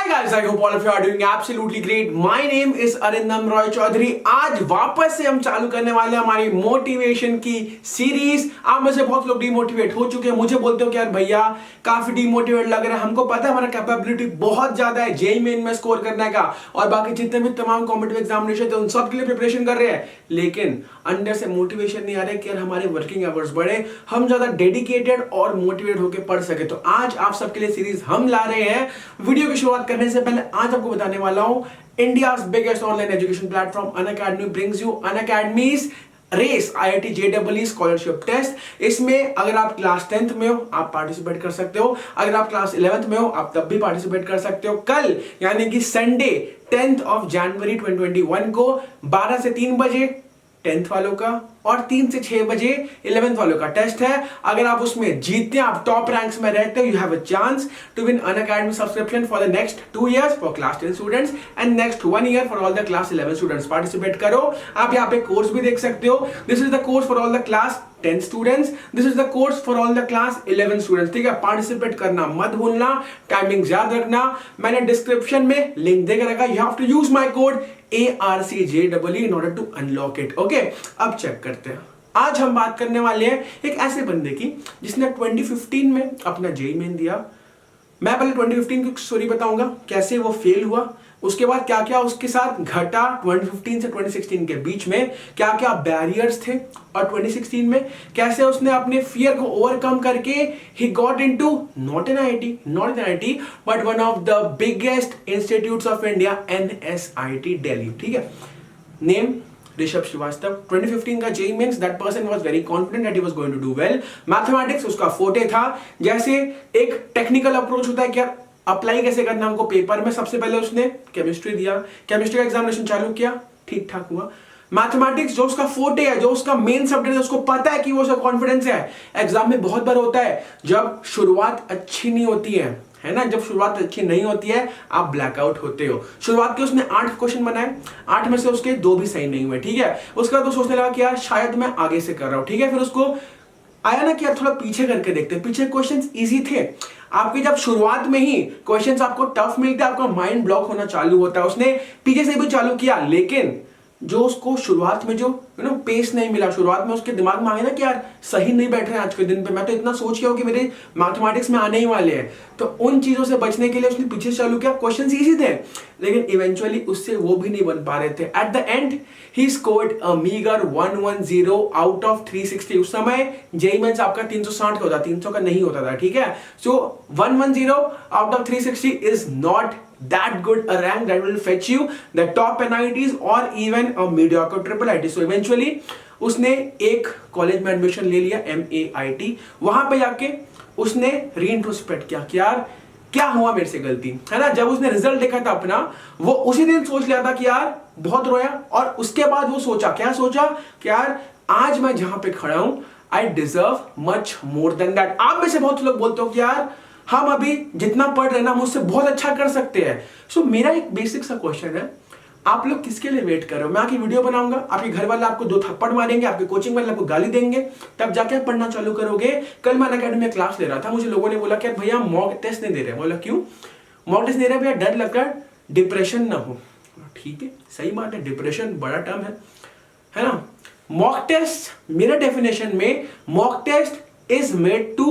Hi guys, I hope all of you are doing absolutely great. My name is Arindam Roy Chaudhary. आज वापस से हम चालू करने वाले हैं हमारी मोटिवेशन की सीरीज। आप में से बहुत लोग डिमोटिवेट हो चुके हैं, मुझे बोलते हो कि यार भैया काफी डिमोटिवेट लग रहा है। हमको पता है हमारा कैपेबिलिटी बहुत ज्यादा है जेईई मेन में स्कोर करने का, और बाकी जितने भी तमाम कॉम्पिटिटिव एग्जामिनेशन थे उन सब के लिए प्रिपरेशन कर रहे हैं, लेकिन अंदर से मोटिवेशन नहीं आ रहा है कि यार हमारे वर्किंग आवर्स बढ़े, हम ज्यादा डेडिकेटेड और मोटिवेट होकर पढ़ सके। तो आज आप सबके लिए सीरीज हम ला रहे हैं। वीडियो की शुरुआत करने से पहले आज आपको बताने वाला हूं, India's biggest online education platform Unacademy brings you Unacademy's race IIT JEE scholarship test. इसमें अगर आप क्लास 10th में हो आप पार्टिसिपेट कर सकते हो, अगर आप क्लास 11th में हो आप तब भी पार्टिसिपेट कर सकते हो। कल यानी कि संडे 10th of January 2021 को 12 से 3 बजे 10th वालों का और 3 से 6 बजे 11th वालों का टेस्ट है। अगर आप उसमें जीतते हैं, आप टॉप रैंक्स में रहते हो, you have a chance to win Unacademy subscription for the next 2 years for class 10 students and next 1 year for all the class 11 students. Participate करो। आप यहाँ पे कोर्स भी देख सकते हो। This is the course for all the class 10 students, this is the course for all the class 11 students. ठीक है, पार्टिसिपेट करना मत भूलना, टाइमिंग याद रखना। मैंने डिस्क्रिप्शन में लिंक देकर रखा, you have to use my code ARCJEE in order to unlock it. Okay, अब चेक करते हैं। आज हम बात करने वाले हैं एक ऐसे बंदे की जिसने 2015 में अपना जेईई मेन दिया। मैं पहले 2015 की स्टोरी बताऊंगा, कैसे वो फेल हुआ, उसके बाद क्या क्या उसके साथ घटा 2015 से 2016 के बीच में, क्या क्या बैरियर्स थे, और 2016 में कैसे उसने अपने फियर को ओवरकम करके he got into not an IIT but one of the biggest institutes of India NSIT Delhi. ठीक है, नेम ऋषभ श्रीवास्तव। 2015 का JEE mains, that person was very confident that he was going to do well. Mathematics उसका forte था। जैसे एक technical approach होता है कि यार अप्लाई कैसे करना हमको पेपर में, सबसे पहले उसने केमिस्ट्री दिया, केमिस्ट्री का एग्जामिनेशन चालू किया, ठीक ठाक हुआ। मैथमेटिक्स जो उसका फोर्टे है, जो उसका मेन सब्जेक्ट है, उसको पता है कि वो उसका कॉन्फिडेंस है। एग्जाम में बहुत बार होता है जब शुरुआत अच्छी नहीं होती है ना, जब शुरुआत अच्छी नहीं होती है आप ब्लैकआउट होते हो। शुरुआत के उसने 8 क्वेश्चन बनाए, 8 में से उसके 2 भी सही नहीं हुए। ठीक है, उसके बाद तो सोचने लगा कि यार शायद मैं आगे से कर रहा हूं। ठीक है, फिर उसको आया ना कि यार थोड़ा पीछे करके देखते हैं, पीछे क्वेश्चंस इजी थे। आपके जब शुरुआत में ही क्वेश्चंस आपको टफ मिलते हैं, आपका माइंड ब्लॉक होना चालू होता है। उसने पीछे से भी चालू किया, लेकिन जो उसको शुरुआत में जो पेस नहीं मिला, शुरुआत में उसके दिमाग में आया ना कि यार सही नहीं बैठ रहे हैं आज के दिन पे, मैं तो इतना सोच गया हूं कि मेरे मैथमेटिक्स में आने ही वाले हैं। तो उन चीजों से बचने के लिए उसने पीछे से चालू किया। क्वेश्चन इजी थे, लेकिन इवेंचुअली उससे वो भी नहीं बन पा रहे थे। At the and he scored a meagre 110 out of 360। उस समय जेईई मेंस आपका 360 का होता, 300 का नहीं होता था। ठीक है, सो 110 out of 360 is not that good a rank that will fetch you the top NITs or even a mediocre triple IT. So eventually उसने एक कॉलेज में एडमिशन ले लिया MAIT। वहां पे जाके उसने रीइंट्रोस्पेक्ट किया कि यार क्या हुआ मेरे से गलती, है ना। जब उसने रिजल्ट देखा था अपना, वो उसी दिन सोच लिया था कि यार बहुत रोया, और उसके बाद वो सोचा, क्या सोचा कि यार आज मैं जहां पे खड़ा हूं I deserve much more than that. आप में से बहुत लोग बोलते हो कि यार हम अभी जितना पढ़ रहे हैं ना मुझसे बहुत अच्छा कर सकते हैं। सो मेरा एक बेसिक सा क्वेश्चन है, आप लोग किसके लिए वेट कर रहे हो? मैं आके वीडियो बनाऊंगा, आपके घर वाले आपको 2 थप्पड़ मारेंगे, आपके कोचिंग वाले आपको गाली देंगे, तब जाके पढ़ना चालू करोगे। कल मैं अनअकैडमी में क्लास ले रहा था, मुझे लोगों ने बोला कि भैया मॉक टेस्ट नहीं दे रहे। बोला क्यों मॉक टेस्ट नहीं रहे? भैया डर लगता है डिप्रेशन ना हो। ठीक है, सही बात है, डिप्रेशन बड़ा टर्म है ना। मॉक टेस्ट, मेरे डेफिनेशन में mock test is made to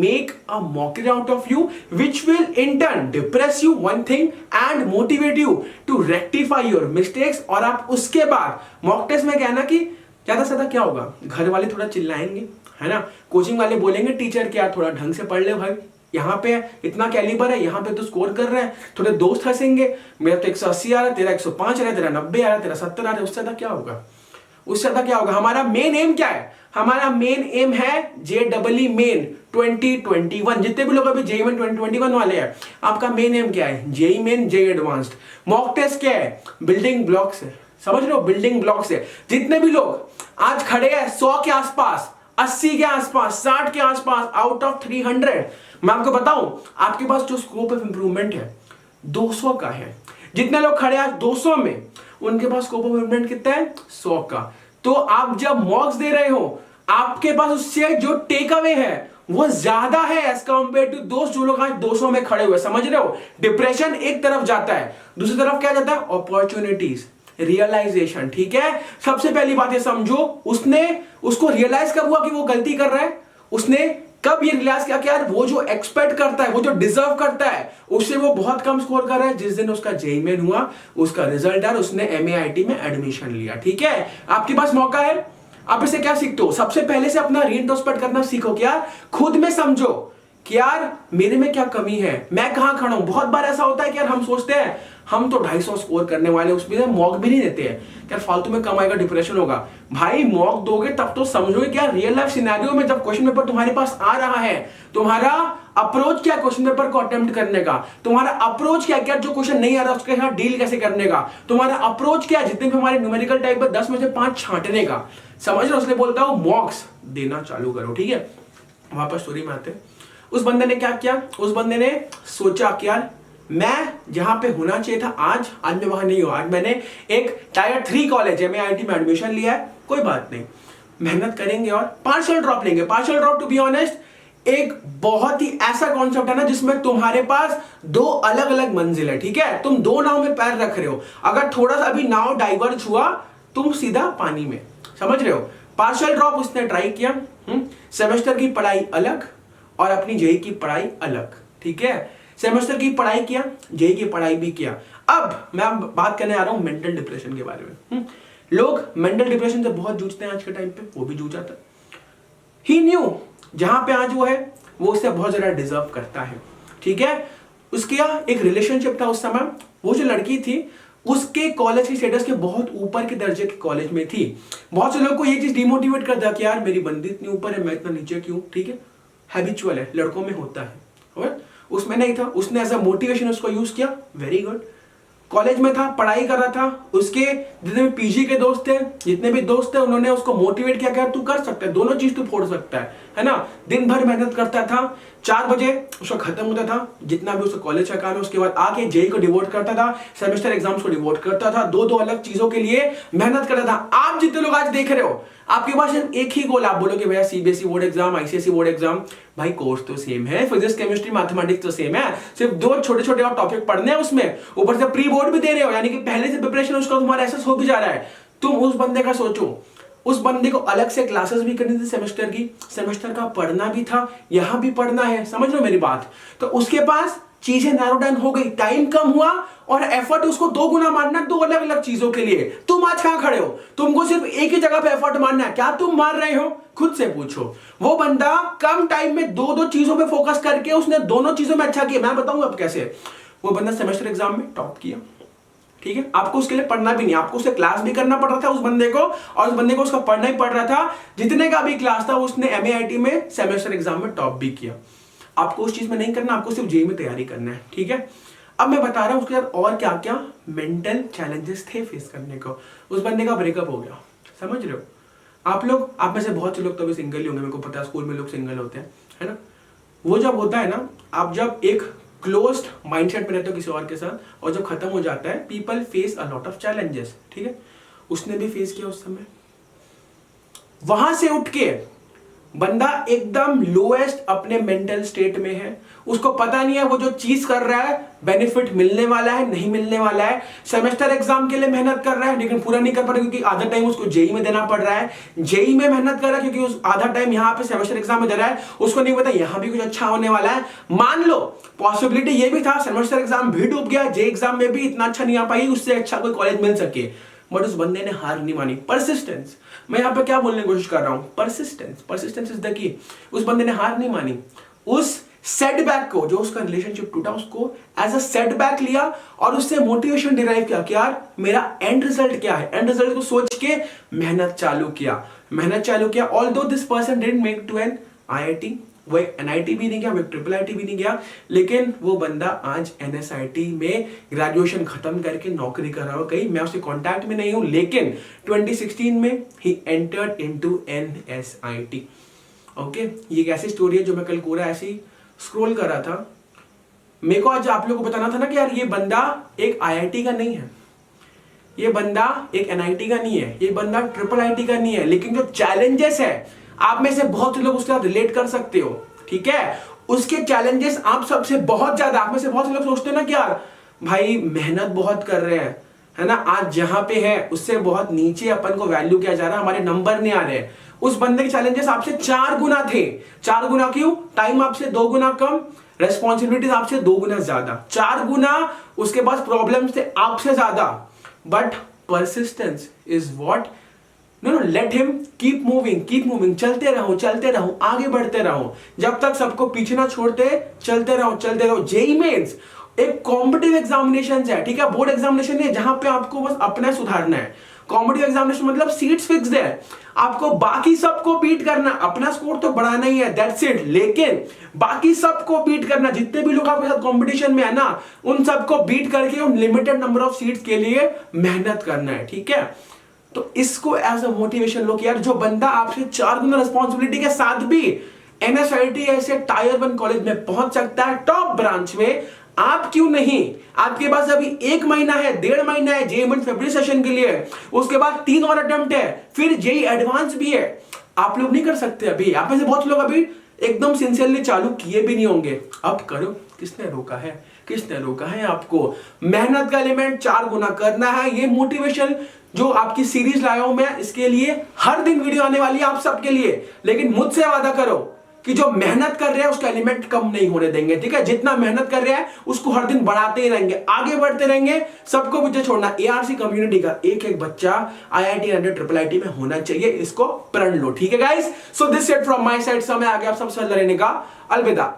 make a mockery out of you, which will in turn depress you one thing and motivate you to rectify your mistakes। और आप उसके बाद mock test में क्या है ना कि ज्यादा से ज्यादा क्या होगा, घर वाले थोड़ा चिल्लाएंगे, है ना, कोचिंग वाले बोलेंगे टीचर कि यार थोड़ा ढंग से पढ़ ले भाई, यहाँ पे इतना कैलिबर है, यहाँ पे तो स्कोर कर रहे हैं। थोड़े दोस्त हंसेंगे, मेरा तो 180 आ रहा है, तेरा 105 आ रहा है, तेरा 90 आ रहा है, तेरा 70 आ रहा है। उससे ज्यादा क्या होगा, उससे ज्यादा क्या होगा। हमारा मेन एम क्या है? हमारा मेन एम है JEE मेन 2021। जितने भी लोग अभी जेईई मेन 2021 वाले हैं, आपका मेन एम क्या है? JEE main JEE advanced. Mock test क्या है? बिल्डिंग ब्लॉक्स है, समझ लो, बिल्डिंग ब्लॉक्स है। जितने भी लोग आज खड़े हैं 100 के आसपास, 80 के आसपास, 60 के आसपास आउट ऑफ 300, मैं आपको बताऊं आपके पास जो स्कोप ऑफ इंप्रूवमेंट है 200 का है। जितने लोग खड़े हैं 200 में, उनके पास स्कोप ऑफ इंप्रूवमेंट कितना है? 100 का। तो आप जब मॉक्स दे रहे हो, आपके पास उससे जो टेक अवे है वो ज्यादा है एज कंपेयर टू दोस्त जो लोग आज 200 में खड़े हुए, समझ रहे हो? डिप्रेशन एक तरफ जाता है, दूसरी तरफ क्या जाता है? Opportunities, realisation. ठीक है, सबसे पहली बात ये समझो, उसको रियलाइज कब हुआ कि वो गलती कर रहा है? उसने कब ये रियलाइज किया कि यार वो जो एक्सपेक्ट करता है, वो जो डिजर्व करता है, उससे वो बहुत कम स्कोर कर रहा है? जिस दिन उसका जेईई मेन हुआ, उसका रिजल्ट आया, उसने एमएआईटी में एडमिशन लिया। ठीक है, आपके पास मौका है, आप इसे क्या सीखते हो? सबसे पहले से अपना रीइंट्रोस्पेक्ट करना सीखो कि यार खुद में समझो कि यार मेरे में क्या कमी है, मैं कहां खड़ा हूं। बहुत बार ऐसा होता है कि यार हम सोचते हैं हम तो 250 स्कोर करने वाले, उसमें मॉक भी नहीं देते हैं, क्या फालतू में कमाएगा, डिप्रेशन होगा। भाई मॉक दोगे तब तो समझोगे क्या रियल लाइफ सिनेरियो में जब क्वेश्चन पेपर तुम्हारे पास आ रहा है, तुम्हारा अप्रोच क्या क्वेश्चन पेपर को अटेम्प्ट करने का, तुम्हारा अप्रोच क्या क्या जो क्वेश्चन नहीं आ रहा उसके साथ डील कैसे करने का, तुम्हारा अप्रोच क्या जितने भी हमारे न्यूमेरिकल टाइप है 10 में से 5 छांटने का। समझ रहे हो? इसलिए बोलता हूं मॉक्स देना चालू करो। ठीक है, वापस स्टोरी में आते हैं। उस बंदे ने क्या किया? उस बंदे ने सोचा कि यार मैं जहां पे होना चाहिए था आज मैं वहां नहीं हूं। आज मैंने एक टायर 3 कॉलेज एमआईटी में एडमिशन लिया है, कोई बात नहीं, मेहनत करेंगे और पार्शियल ड्रॉप लेंगे। Partial drop to be honest एक बहुत ही ऐसा कॉन्सेप्ट है ना जिसमें तुम्हारे पास 2 अलग अलग मंजिल है। ठीक है, तुम 2 नाव में पैर रख रहे हो, अगर थोड़ा सा भी नाव डाइवर्ज हुआ तुम सीधा पानी में, समझ रहे हो? पार्शियल ड्रॉप उसने ट्राई किया, सेमेस्टर की पढ़ाई अलग और अपनी जेईई की पढ़ाई अलग। ठीक है, सेमेस्टर की पढ़ाई किया, जेईई की पढ़ाई भी किया। अब मैं बात करने आ रहा हूं मेंटल डिप्रेशन के बारे में। लोग मेंटल डिप्रेशन से बहुत जूझते हैं आज के टाइम पे, वो भी जूझा था। ही न्यू जहां पे आज वो है वो उससे बहुत ज्यादा डिजर्व करता है। ठीक है, उसके एक रिलेशनशिप था उस समय, वो जो लड़की थी उसके कॉलेज की स्टेटस के बहुत ऊपर के दर्जे के कॉलेज में थी। बहुत से लोगों को ये चीज डिमोटिवेट कर दिया कि यार मेरी बंदी इतनी ऊपर है, मैं इतना नीचे क्यों? ठीक है, हैबिचुअल है, लड़कों में होता है, उसमें नहीं था। उसने एज अ मोटिवेशन उसको यूज किया, वेरी गुड। कॉलेज में था, पढ़ाई कर रहा था, उसके जितने भी पीजी के दोस्त थे, जितने भी दोस्त थे, उन्होंने उसको मोटिवेट किया कि तू कर सकता है, दोनों चीज तू फोड़ सकता है ना। दिन भर मेहनत करता था, 4 बजे उसका खत्म होता था जितना भी उसका कॉलेज का काम है, उसके बाद आके जेईई को डिवोट करता था, सेमेस्टर एग्जाम्स को डिवोट करता था, 2 अलग चीजों के लिए मेहनत करता था। आप जितने लोग आज देख रहे हो, आपके पास सिर्फ एक ही गोल, आप बोलोगे भैया CBSE board exam, ICSE board exam, भाई कोर्स तो सेम है, फिजिक्स केमिस्ट्री मैथमेटिक्स तो सेम है, सिर्फ 2 छोटे छोटे और टॉपिक पढ़ने हैं उसमें, ऊपर से प्री बोर्ड भी दे रहे हो, यानी कि पहले से प्रिपरेशन उसका तुम्हारा एसेस हो भी जा रहा है। तुम उस बंदे का सोचो, उस बंदे को अलग से क्लासेस भी करनी थी सेमेस्टर की, सेमेस्टर का पढ़ना भी था, यहां भी पढ़ना है, समझ लो मेरी बात। तो उसके पास चीजें नैरो डाउन हो गई, टाइम कम हुआ और एफर्ट उसको 2 गुना मारना 2 अलग अलग चीजों के लिए। तुम आज कहां खड़े हो? तुमको सिर्फ एक ही जगह पे एफर्ट मारना है, क्या तुम मार रहे हो? खुद से पूछो। वो बंदा कम टाइम में 2 चीजों पे फोकस करके उसने दोनों चीजों में अच्छा किया। मैं बताऊंगा अब कैसे। वो बंदा सेमेस्टर एग्जाम में टॉप किया, ठीक है, आपको उसके लिए पढ़ना भी नहीं, आपको उससे क्लास भी करना पड़ रहा था उस बंदे को, और उस बंदे को उसका पढ़ना ही पड़ रहा था। जितने का भी क्लास था उसने एमएआईटी में सेमेस्टर एग्जाम में टॉप भी किया। आपको उस चीज में नहीं करना, आपको सिर्फ जेईई में तैयारी करना है। ठीक है, अब मैं बता रहा हूं उसके साथ और क्या क्या मेंटल चैलेंजेस थे फेस करने को। उस बंदे का ब्रेकअप हो गया, समझ रहे हो? आप में से बहुत से लोग तो अभी सिंगल ही होंगे, मेरे को पता है, स्कूल में लोग सिंगल होते हैं, है ना। वो जब होता है ना, आप जब एक क्लोज्ड माइंडसेट में रहते हो किसी और के साथ, और जब खत्म हो जाता है, people face a lot of challenges. ठीक है, उसने भी फेस किया उस समय। वहां से उठ के बंदा एकदम लोएस्ट अपने मेंटल स्टेट में है, उसको पता नहीं है वो जो चीज कर रहा है बेनिफिट मिलने वाला है नहीं मिलने वाला है। सेमेस्टर एग्जाम के लिए मेहनत कर रहा है लेकिन पूरा नहीं कर पा रहा क्योंकि आधा टाइम उसको जेईई में देना पड़ रहा है। जेईई में मेहनत कर रहा है क्योंकि उस आधा टाइम यहाँ पे सेमेस्टर एग्जाम में दे रहा है, उसको नहीं पता यहाँ भी कुछ अच्छा होने वाला है। मान लो पॉसिबिलिटी ये भी था सेमेस्टर एग्जाम भी डूब गया, जेईई एग्जाम में भी इतना अच्छा नहीं आ पाई, उससे अच्छा कोई कॉलेज मिल सके, बट उस बंदे ने हार नहीं मानी। परसिस्टेंस, मैं यहां पे क्या बोलने की कोशिश कर रहा हूं, परसिस्टेंस इज द की। उस बंदे ने हार नहीं मानी, उस सेटबैक को, जो उसका रिलेशनशिप टूटा, उसको एज अ सेटबैक लिया और उससे मोटिवेशन डिराइव किया कि यार मेरा एंड रिजल्ट क्या है। एंड रिजल्ट को सोच के मेहनत चालू किया। Although this person didn't make to an IIT, वो एक एनआईटी भी नहीं गया, वो एक ट्रिपल आईटी भी नहीं गया, लेकिन वो बंदा आज एनएसआईटी में ग्रेजुएशन खत्म करके नौकरी कर रहा हो। कहीं मैं उसके कांटेक्ट में नहीं हूं, लेकिन 2016 में he entered into NSIT. Okay, ये एक ऐसी स्टोरी है जो मैं कल पूरा ऐसे ही स्क्रॉल कर रहा था। मेरे को आज आप लोगों को बताना था ना कि यार ये बंदा एक आईआईटी का नहीं है, ये बंदा एक एनआईटी का नहीं है, ये बंदा ट्रिपल आईटी का नहीं है, लेकिन जो चैलेंजेस है आप में से बहुत से लोग उसके साथ रिलेट कर सकते हो, ठीक है। उसके चैलेंजेस आप सबसे बहुत ज्यादा, आप में से बहुत से लोग सोचते हो ना कि यार भाई मेहनत बहुत कर रहे हैं, है ना, आज जहां पे है उससे बहुत नीचे अपन को वैल्यू किया जा रहा है, हमारे नंबर नहीं आ रहे। उस बंदे के चैलेंजेस आपसे 4 गुना थे। 4 गुना क्यों? टाइम आपसे 2 गुना कम, रेस्पॉन्सिबिलिटीज आपसे 2 गुना ज्यादा, 4 गुना उसके पास प्रॉब्लम्स थे आपसे ज्यादा। But persistence is what, no let him keep moving, चलते रहो, आगे बढ़ते रहो, जब तक सबको पीछे ना छोड़ते, चलते रहो। जेईई मेंस एक कॉम्पिटिटिव एग्जामिनेशन है, ठीक है, बोर्ड एग्जामिनेशन है जहां पे आपको बस अपना सुधारना है। कॉम्पिटिटिव एग्जामिनेशन मतलब सीट्स फिक्स्ड है, आपको बाकी सबको बीट करना, अपना स्कोर तो बढ़ाना ही है, दैट्स इट, लेकिन बाकी सबको बीट करना, जितने भी लोग आपके साथ कंपटीशन में है ना, उन सबको बीट करके उन लिमिटेड नंबर ऑफ सीट्स के लिए मेहनत करना है, ठीक है। तो इसको एज अ मोटिवेशन लो कि यार जो बंदा आपसे 4 गुना रिस्पॉन्सिबिलिटी के साथ भी एनएसआईटी ऐसे टायर 1 कॉलेज में पहुंच सकता है, टॉप ब्रांच में, आप क्यों नहीं? आपके पास अभी 1 महीना है, 1.5 महीना है जेईई मेंस फेब्रुअरी सेशन के लिए, उसके बाद 3 और अटेम्प्ट है, फिर जेईई एडवांस भी है। आप लोग नहीं कर सकते अभी, आप में से बहुत लोग अभी एकदम सिंसियरली चालू किए भी नहीं होंगे, अब करो। किसने रोका है आपको? मेहनत का एलिमेंट 4 गुना करना है। ये मोटिवेशन जो आपकी सीरीज लाया हूं मैं, इसके लिए हर दिन वीडियो आने वाली है आप सबके लिए, लेकिन मुझसे वादा करो कि जो मेहनत कर रहे हैं उसका एलिमेंट कम नहीं होने देंगे, ठीक है। जितना मेहनत कर रहे हैं उसको हर दिन बढ़ाते ही रहेंगे, आगे बढ़ते रहेंगे, सबको पीछे छोड़ना। एआरसी कम्युनिटी का एक बच्चा आईआईटी अंडर IIIT में होना चाहिए, इसको प्रण लो, ठीक है guys. So this it from my side, समय आ गया आप सब से रहने का, अलविदा।